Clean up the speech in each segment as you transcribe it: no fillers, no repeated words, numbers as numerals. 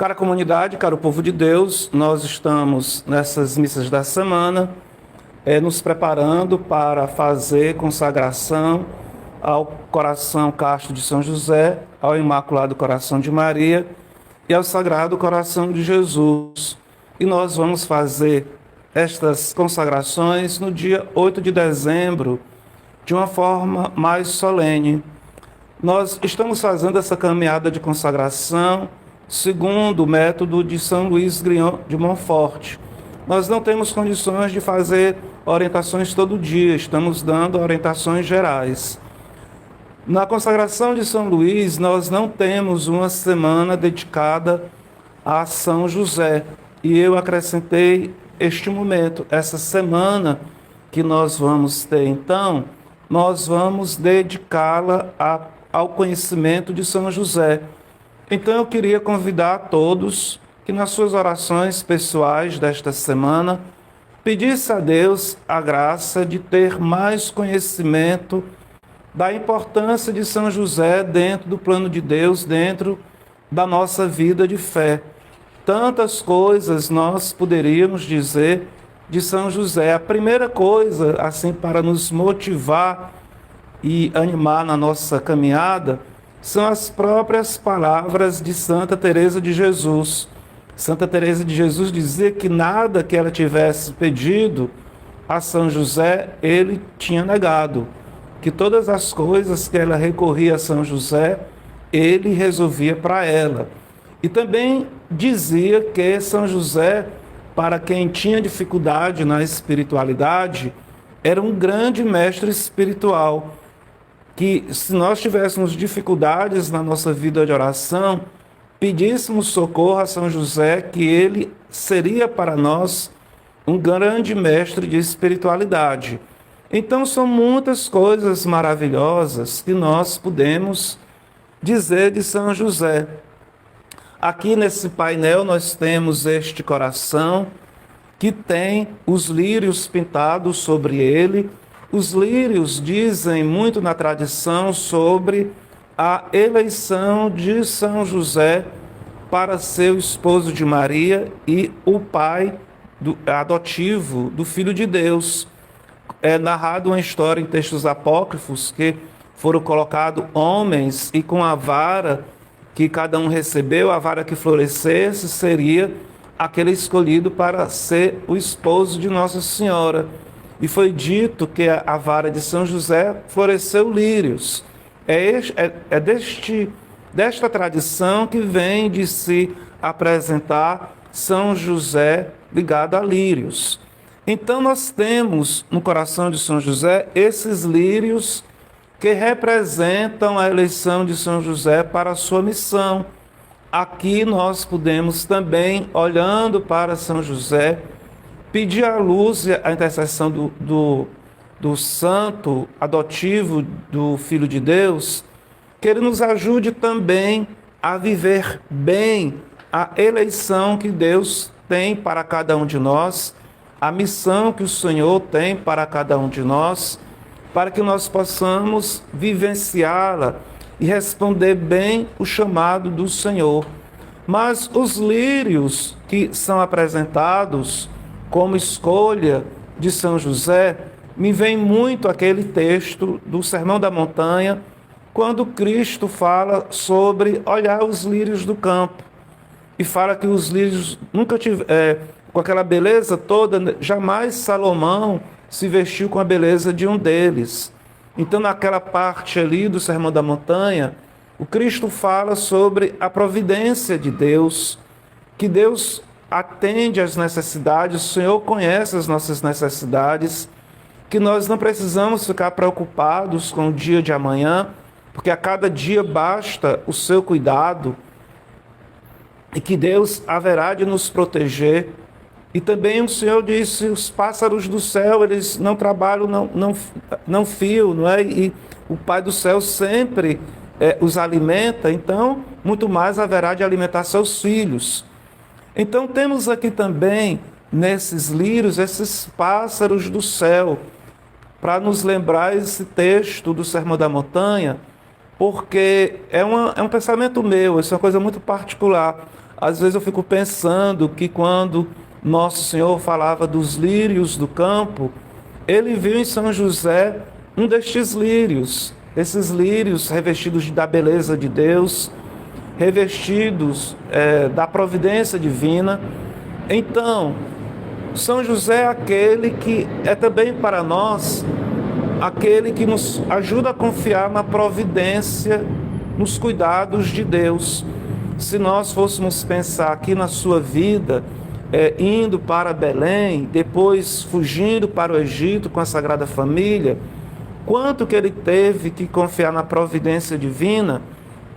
Cara comunidade, caro povo de Deus, nós estamos nessas missas da semana, nos preparando para fazer consagração ao Coração Casto de São José, ao Imaculado Coração de Maria e ao Sagrado Coração de Jesus. E nós vamos fazer estas consagrações no dia 8 de dezembro, de uma forma mais solene. Nós estamos fazendo essa caminhada de consagração segundo o método de São Luís Grignon de Montfort. Nós não temos condições de fazer orientações todo dia, estamos dando orientações gerais. Na consagração de São Luís, nós não temos uma semana dedicada a São José. E eu acrescentei este momento, essa semana que nós vamos ter, então, nós vamos dedicá-la ao conhecimento de São José. Então eu queria convidar a todos que nas suas orações pessoais desta semana pedisse a Deus a graça de ter mais conhecimento da importância de São José dentro do plano de Deus, dentro da nossa vida de fé. Tantas coisas nós poderíamos dizer de São José. A primeira coisa, assim, para nos motivar e animar na nossa caminhada, são as próprias palavras de Santa Teresa de Jesus. Santa Teresa de Jesus dizia que nada que ela tivesse pedido a São José, ele tinha negado. Que todas as coisas que ela recorria a São José, ele resolvia para ela. E também dizia que São José, para quem tinha dificuldade na espiritualidade, era um grande mestre espiritual. Que se nós tivéssemos dificuldades na nossa vida de oração, pedíssemos socorro a São José, que ele seria para nós um grande mestre de espiritualidade. Então são muitas coisas maravilhosas que nós podemos dizer de São José. Aqui nesse painel nós temos este coração que tem os lírios pintados sobre ele. Os lírios dizem muito na tradição sobre a eleição de São José para ser o esposo de Maria e o pai adotivo do Filho de Deus. É narrado uma história em textos apócrifos que foram colocados homens e com a vara que cada um recebeu, a vara que florescesse, seria aquele escolhido para ser o esposo de Nossa Senhora. E foi dito que a vara de São José floresceu lírios. Desta tradição que vem de se apresentar São José ligado a lírios. Então nós temos no coração de São José esses lírios que representam a eleição de São José para a sua missão. Aqui nós podemos também, olhando para São José, pedir a luz e a intercessão do santo adotivo do Filho de Deus, que ele nos ajude também a viver bem a eleição que Deus tem para cada um de nós, a missão que o Senhor tem para cada um de nós, para que nós possamos vivenciá-la e responder bem o chamado do Senhor. Mas os lírios que são apresentados como escolha de São José, me vem muito aquele texto do Sermão da Montanha, quando Cristo fala sobre olhar os lírios do campo. E fala que os lírios nunca tiveram, com aquela beleza toda, jamais Salomão se vestiu com a beleza de um deles. Então, naquela parte ali do Sermão da Montanha, o Cristo fala sobre a providência de Deus, que Deus atende às necessidades, o Senhor conhece as nossas necessidades, que nós não precisamos ficar preocupados com o dia de amanhã, porque a cada dia basta o seu cuidado, e que Deus haverá de nos proteger. E também o Senhor disse, os pássaros do céu, eles não trabalham, não fiam, não é? E o Pai do céu sempre os alimenta, então muito mais haverá de alimentar seus filhos. Então temos aqui também, nesses lírios, esses pássaros do céu, para nos lembrar esse texto do Sermão da Montanha, porque é um pensamento meu, isso é uma coisa muito particular. Às vezes eu fico pensando que quando Nosso Senhor falava dos lírios do campo, ele viu em São José um destes lírios, esses lírios revestidos da beleza de Deus, revestidos da providência divina. Então, São José é aquele que é também para nós, aquele que nos ajuda a confiar na providência, nos cuidados de Deus. Se nós fôssemos pensar aqui na sua vida, indo para Belém, depois fugindo para o Egito com a Sagrada Família, quanto que ele teve que confiar na providência divina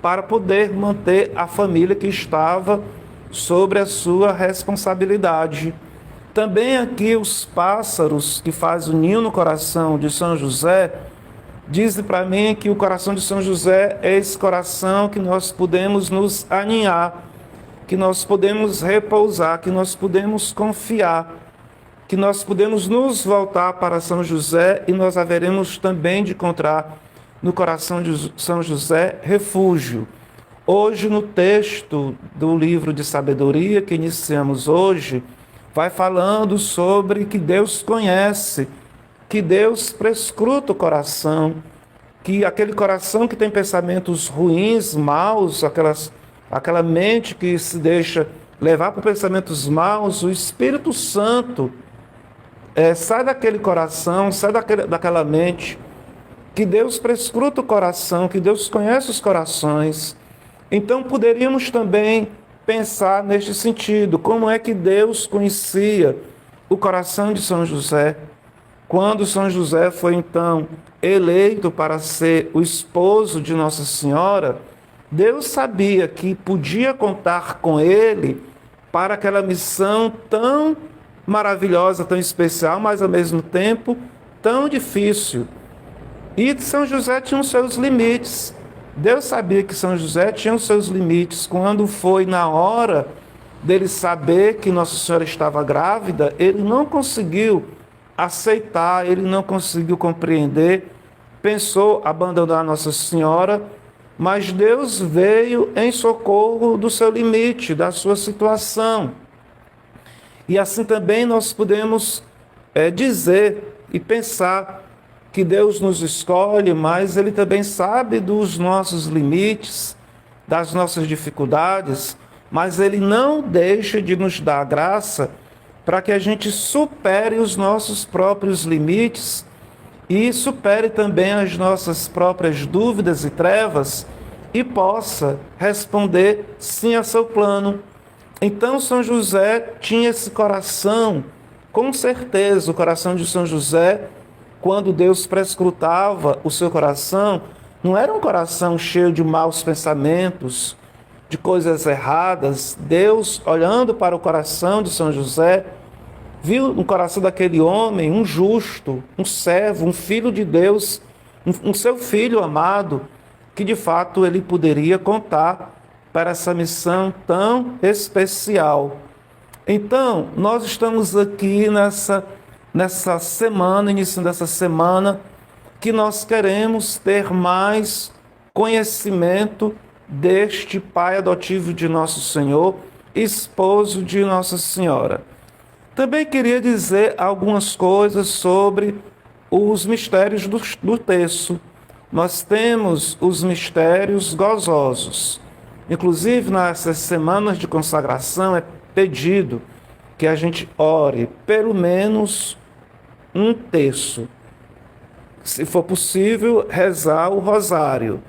para poder manter a família que estava sobre a sua responsabilidade. Também aqui os pássaros que fazem o ninho no coração de São José, dizem para mim que o coração de São José é esse coração que nós podemos nos aninhar, que nós podemos repousar, que nós podemos confiar, que nós podemos nos voltar para São José e nós haveremos também de encontrar no coração de São José refúgio. Hoje, no texto do livro de sabedoria que iniciamos hoje, vai falando sobre que Deus conhece, que Deus prescruta o coração, que aquele coração que tem pensamentos ruins, maus, aquela mente que se deixa levar por pensamentos maus, o Espírito Santo sai daquele coração, sai daquela mente, que Deus prescruta o coração, que Deus conhece os corações. Então poderíamos também pensar neste sentido, como é que Deus conhecia o coração de São José. Quando São José foi então eleito para ser o esposo de Nossa Senhora, Deus sabia que podia contar com ele para aquela missão tão maravilhosa, tão especial, mas ao mesmo tempo tão difícil. E São José tinha os seus limites. Deus sabia que São José tinha os seus limites. Quando foi na hora dele saber que Nossa Senhora estava grávida, ele não conseguiu aceitar, ele não conseguiu compreender, pensou abandonar Nossa Senhora, mas Deus veio em socorro do seu limite, da sua situação. E assim também nós podemos dizer e pensar que Deus nos escolhe, mas Ele também sabe dos nossos limites, das nossas dificuldades, mas Ele não deixa de nos dar graça para que a gente supere os nossos próprios limites e supere também as nossas próprias dúvidas e trevas e possa responder sim ao seu plano. Então São José tinha esse coração, com certeza o coração de São José, quando Deus prescrutava o seu coração, não era um coração cheio de maus pensamentos, de coisas erradas. Deus, olhando para o coração de São José, viu no coração daquele homem um justo, um servo, um filho de Deus, um seu filho amado, que de fato ele poderia contar para essa missão tão especial. Então, nós estamos aqui nessa semana, início dessa semana, que nós queremos ter mais conhecimento deste Pai adotivo de Nosso Senhor, esposo de Nossa Senhora. Também queria dizer algumas coisas sobre os mistérios do terço. Nós temos os mistérios gozosos. Inclusive, nessas semanas de consagração, é pedido que a gente ore pelo menos um terço. Se for possível, rezar o rosário.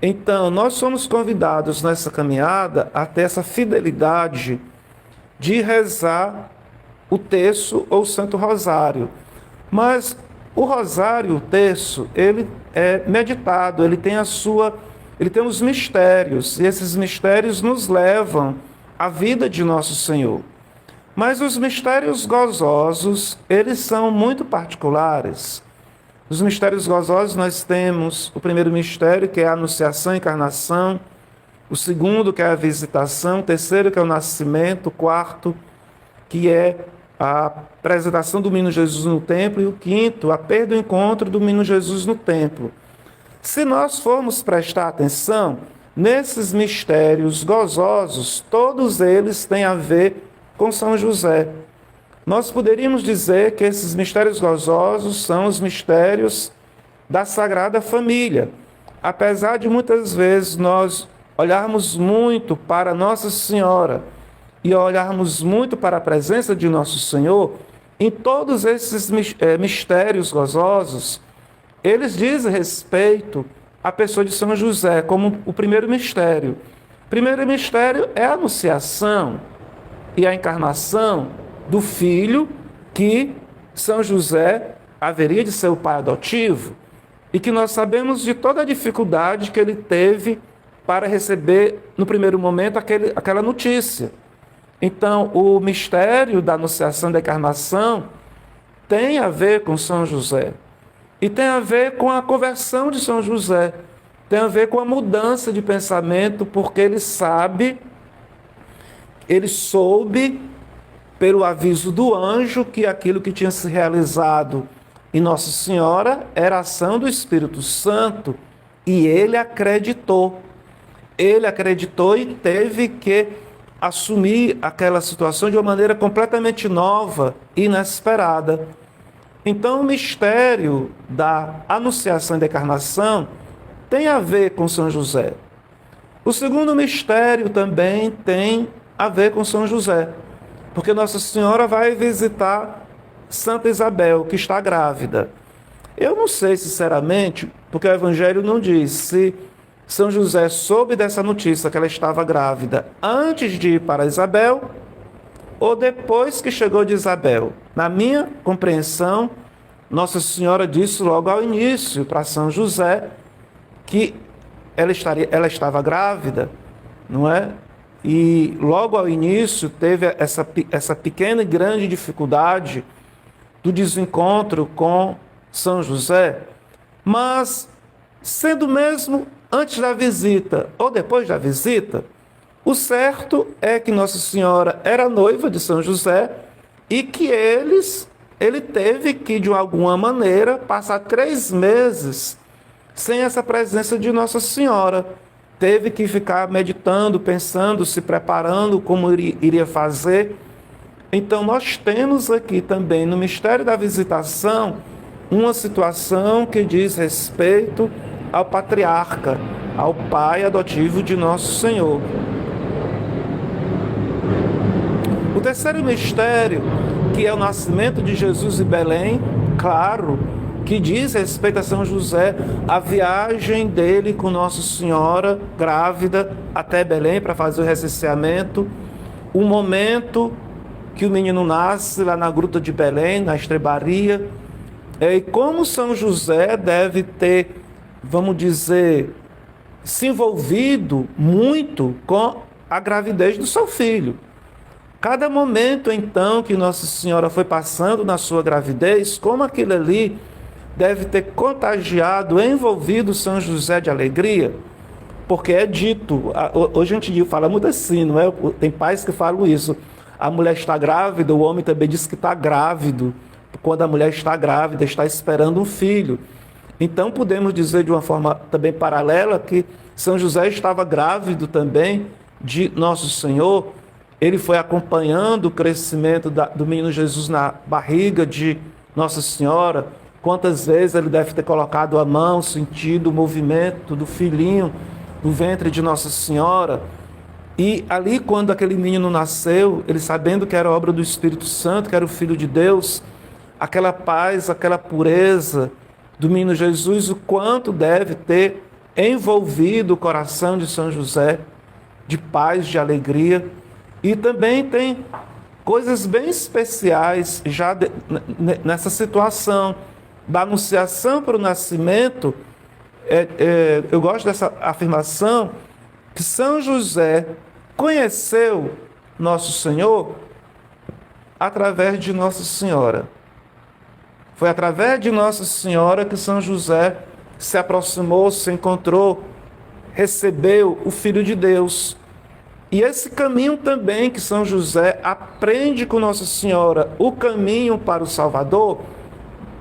Então, nós somos convidados nessa caminhada a ter essa fidelidade de rezar o terço ou o Santo Rosário. Mas o rosário, o terço, ele é meditado, ele tem os mistérios, e esses mistérios nos levam à vida de Nosso Senhor. Mas os mistérios gozosos, eles são muito particulares. Os mistérios gozosos nós temos o primeiro mistério, que é a Anunciação e Encarnação, o segundo, que é a Visitação, o terceiro, que é o Nascimento, o quarto, que é a apresentação do Menino Jesus no templo, e o quinto, a perda do encontro do Menino Jesus no templo. Se nós formos prestar atenção, nesses mistérios gozosos, todos eles têm a ver com São José. Nós poderíamos dizer que esses mistérios gozosos são os mistérios da Sagrada Família. Apesar de muitas vezes nós olharmos muito para Nossa Senhora e olharmos muito para a presença de Nosso Senhor, em todos esses mistérios gozosos, eles dizem respeito à pessoa de São José, como o primeiro mistério. O primeiro mistério é a Anunciação e a encarnação do Filho que São José haveria de ser o pai adotivo, e que nós sabemos de toda a dificuldade que ele teve para receber, no primeiro momento, aquela notícia. Então, o mistério da Anunciação e da encarnação tem a ver com São José. E tem a ver com a conversão de São José. Tem a ver com a mudança de pensamento, porque ele soube, pelo aviso do anjo, que aquilo que tinha se realizado em Nossa Senhora era ação do Espírito Santo, e ele acreditou. Ele acreditou e teve que assumir aquela situação de uma maneira completamente nova e inesperada. Então, o mistério da Anunciação e da Encarnação tem a ver com São José. O segundo mistério também tem a ver com São José, porque Nossa Senhora vai visitar Santa Isabel, que está grávida. Eu não sei, sinceramente, porque o Evangelho não diz se São José soube dessa notícia que ela estava grávida antes de ir para Isabel ou depois que chegou de Isabel. Na minha compreensão, Nossa Senhora disse logo ao início para São José que ela estava grávida, não é? E logo ao início teve essa pequena e grande dificuldade do desencontro com São José, mas sendo mesmo antes da visita ou depois da visita, o certo é que Nossa Senhora era noiva de São José e que ele teve que, de alguma maneira, passar 3 meses sem essa presença de Nossa Senhora. Teve que ficar meditando, pensando, se preparando como iria fazer. Então, nós temos aqui também, no mistério da visitação, uma situação que diz respeito ao patriarca, ao pai adotivo de Nosso Senhor. O terceiro mistério, que é o nascimento de Jesus em Belém, claro, que diz respeito a São José, a viagem dele com Nossa Senhora grávida até Belém para fazer o recenseamento, o momento que o menino nasce lá na gruta de Belém, na estrebaria, e como São José deve ter, vamos dizer, se envolvido muito com a gravidez do seu filho. Cada momento, então, que Nossa Senhora foi passando na sua gravidez, como aquilo ali deve ter contagiado, envolvido São José de alegria, porque é dito, hoje a gente fala muito assim, não é? Tem pais que falam isso, a mulher está grávida, o homem também diz que está grávido, quando a mulher está grávida, está esperando um filho. Então podemos dizer de uma forma também paralela que São José estava grávido também de Nosso Senhor, ele foi acompanhando o crescimento do menino Jesus na barriga de Nossa Senhora. Quantas vezes ele deve ter colocado a mão, sentido o movimento do filhinho no ventre de Nossa Senhora. E ali, quando aquele menino nasceu, ele sabendo que era obra do Espírito Santo, que era o Filho de Deus, aquela paz, aquela pureza do menino Jesus, o quanto deve ter envolvido o coração de São José de paz, de alegria. E também tem coisas bem especiais já nessa situação da anunciação para o nascimento. Eu gosto dessa afirmação que São José conheceu Nosso Senhor através de Nossa Senhora. Foi através de Nossa Senhora que São José se aproximou, se encontrou, recebeu o Filho de Deus. E esse caminho também que São José aprende com Nossa Senhora, o caminho para o Salvador,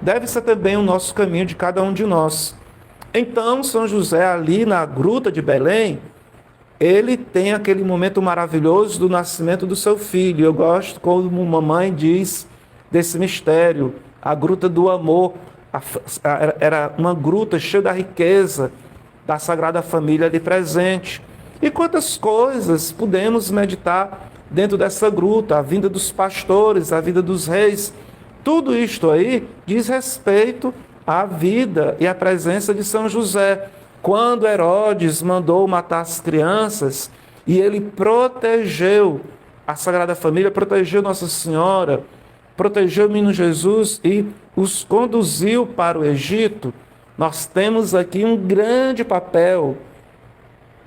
deve ser também o nosso caminho de cada um de nós. Então, São José, ali na gruta de Belém, ele tem aquele momento maravilhoso do nascimento do seu filho. Eu gosto como mamãe diz desse mistério, a gruta do amor. Era uma gruta cheia da riqueza da Sagrada Família ali presente. E quantas coisas podemos meditar dentro dessa gruta, a vinda dos pastores, a vida dos reis. Tudo isto aí diz respeito à vida e à presença de São José. Quando Herodes mandou matar as crianças e ele protegeu a Sagrada Família, protegeu Nossa Senhora, protegeu o menino Jesus e os conduziu para o Egito, nós temos aqui um grande papel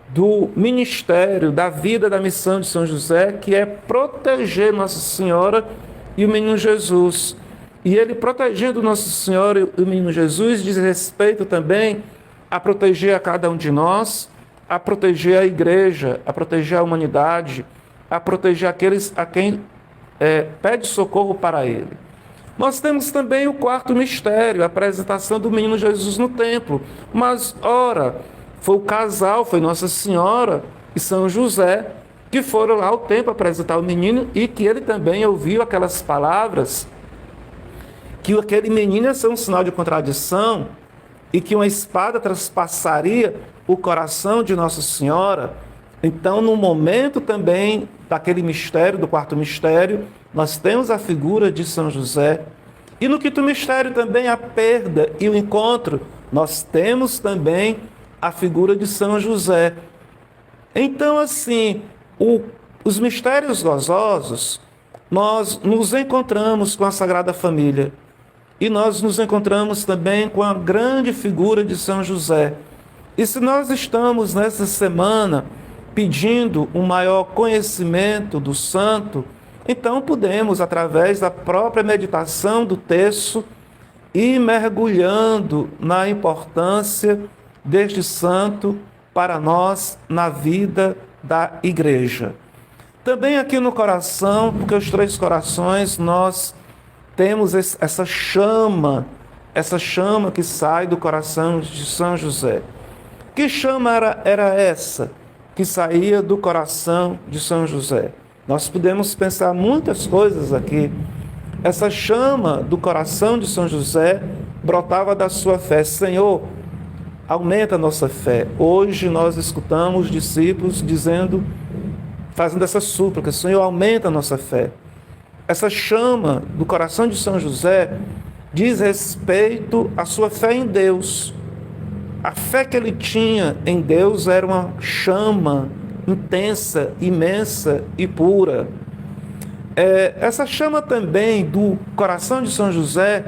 do ministério, da vida, da missão de São José, que é proteger Nossa Senhora e o menino Jesus. E ele protegendo Nossa Senhora e o menino Jesus diz respeito também a proteger a cada um de nós, a proteger a igreja, a proteger a humanidade, a proteger aqueles a quem pede socorro para ele. Nós temos também o quarto mistério, a apresentação do menino Jesus no templo. Mas, ora, foi o casal, foi Nossa Senhora e São José, que foram lá ao templo apresentar o menino e que ele também ouviu aquelas palavras, que aquele menino ia ser um sinal de contradição e que uma espada transpassaria o coração de Nossa Senhora. Então, no momento também daquele mistério, do quarto mistério, nós temos a figura de São José. E no quinto mistério também a perda e o encontro, nós temos também a figura de São José. Então, assim, os mistérios gozosos, nós nos encontramos com a Sagrada Família. E nós nos encontramos também com a grande figura de São José. E se nós estamos nessa semana pedindo um maior conhecimento do santo, então podemos, através da própria meditação do texto, ir mergulhando na importância deste santo para nós na vida da igreja. Também aqui no coração, porque os três corações, nós temos essa chama que sai do coração de São José. Que chama era essa que saía do coração de São José? Nós podemos pensar muitas coisas aqui. Essa chama do coração de São José brotava da sua fé. Senhor, aumenta a nossa fé. Hoje nós escutamos discípulos fazendo essa súplica: Senhor, aumenta a nossa fé. Essa chama do coração de São José diz respeito à sua fé em Deus. A fé que ele tinha em Deus era uma chama intensa, imensa e pura. Essa chama também do coração de São José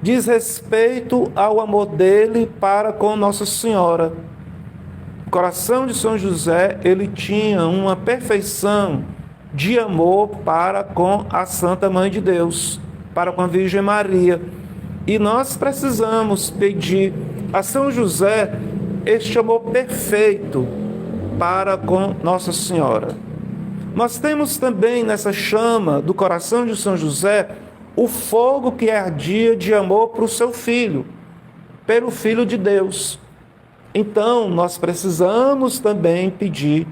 diz respeito ao amor dele para com Nossa Senhora. O coração de São José, ele tinha uma perfeição de amor para com a Santa Mãe de Deus, para com a Virgem Maria. E nós precisamos pedir a São José este amor perfeito para com Nossa Senhora. Nós temos também nessa chama do coração de São José o fogo que ardia de amor para o seu filho, pelo Filho de Deus. Então, nós precisamos também pedir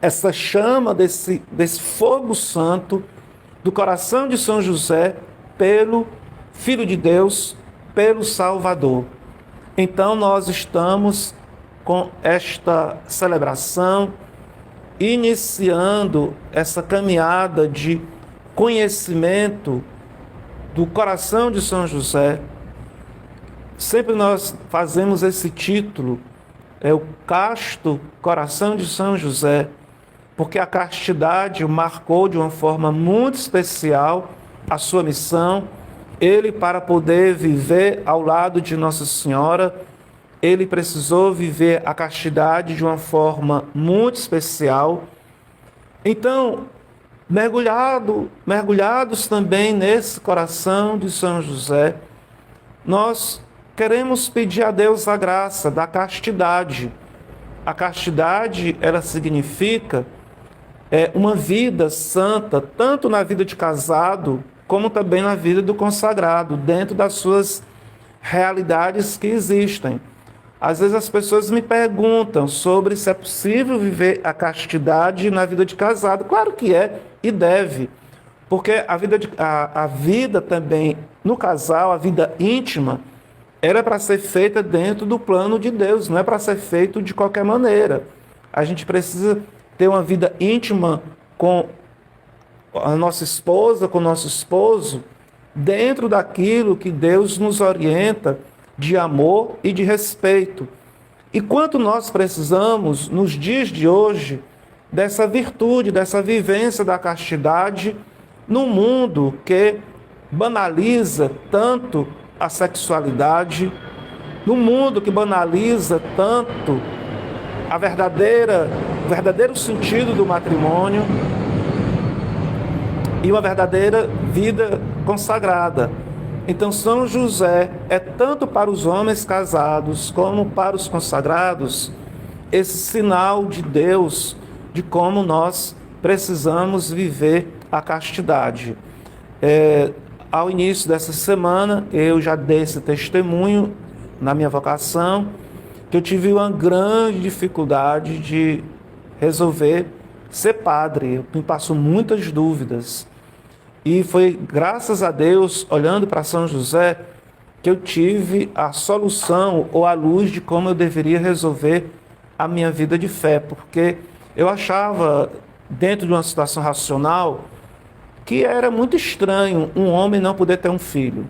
essa chama desse fogo santo do coração de São José pelo Filho de Deus, pelo Salvador. Então, nós estamos com esta celebração, iniciando essa caminhada de conhecimento do coração de São José. Sempre nós fazemos esse título, o casto coração de São José, porque a castidade o marcou de uma forma muito especial a sua missão. Ele, para poder viver ao lado de Nossa Senhora, ele precisou viver a castidade de uma forma muito especial. Então, mergulhados também nesse coração de São José, nós queremos pedir a Deus a graça da castidade. A castidade, ela significa uma vida santa, tanto na vida de casado, como também na vida do consagrado, dentro das suas realidades que existem. Às vezes as pessoas me perguntam sobre se é possível viver a castidade na vida de casado. Claro que é e deve, porque a vida também no casal, a vida íntima, era para ser feita dentro do plano de Deus, não é para ser feito de qualquer maneira. A gente precisa ter uma vida íntima com a nossa esposa, com o nosso esposo, dentro daquilo que Deus nos orienta de amor e de respeito. E quanto nós precisamos, nos dias de hoje, dessa virtude, dessa vivência da castidade, num mundo que banaliza tanto a sexualidade, num mundo que banaliza tanto o verdadeiro sentido do matrimônio e uma verdadeira vida consagrada. Então, São José é tanto para os homens casados como para os consagrados esse sinal de Deus, de como nós precisamos viver a castidade. Ao início dessa semana, eu já dei esse testemunho na minha vocação, que eu tive uma grande dificuldade de resolver ser padre. Me passou muitas dúvidas. E foi graças a Deus, olhando para São José, que eu tive a solução ou a luz de como eu deveria resolver a minha vida de fé. Porque eu achava, dentro de uma situação racional, que era muito estranho um homem não poder ter um filho.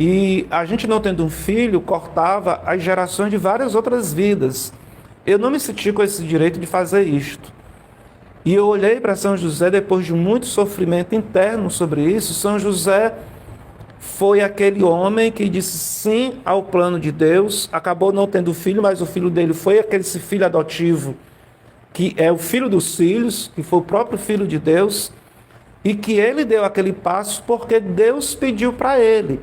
E a gente não tendo um filho, cortava as gerações de várias outras vidas. Eu não me senti com esse direito de fazer isto. E eu olhei para São José depois de muito sofrimento interno sobre isso. São José foi aquele homem que disse sim ao plano de Deus, acabou não tendo filho, mas o filho dele foi aquele filho adotivo, que é o filho dos filhos, que foi o próprio filho de Deus, e que ele deu aquele passo porque Deus pediu para ele.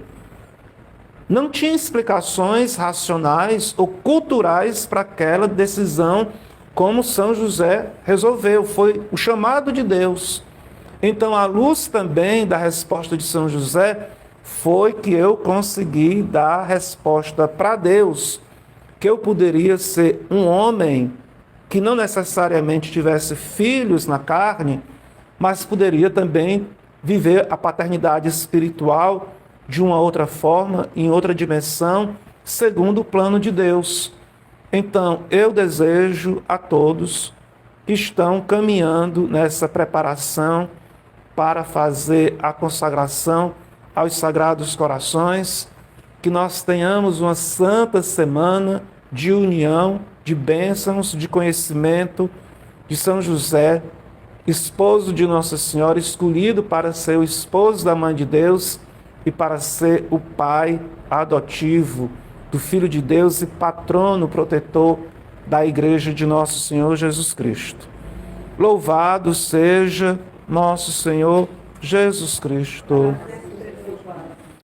Não tinha explicações racionais ou culturais para aquela decisão, como São José resolveu, foi o chamado de Deus. Então, à luz também da resposta de São José, foi que eu consegui dar a resposta para Deus, que eu poderia ser um homem que não necessariamente tivesse filhos na carne, mas poderia também viver a paternidade espiritual de uma outra forma, em outra dimensão, segundo o plano de Deus. Então, eu desejo a todos que estão caminhando nessa preparação para fazer a consagração aos Sagrados Corações, que nós tenhamos uma santa semana de união, de bênçãos, de conhecimento de São José, esposo de Nossa Senhora, escolhido para ser o esposo da Mãe de Deus e para ser o pai adotivo do Filho de Deus e patrono protetor da Igreja de Nosso Senhor Jesus Cristo. Louvado seja nosso Senhor Jesus Cristo.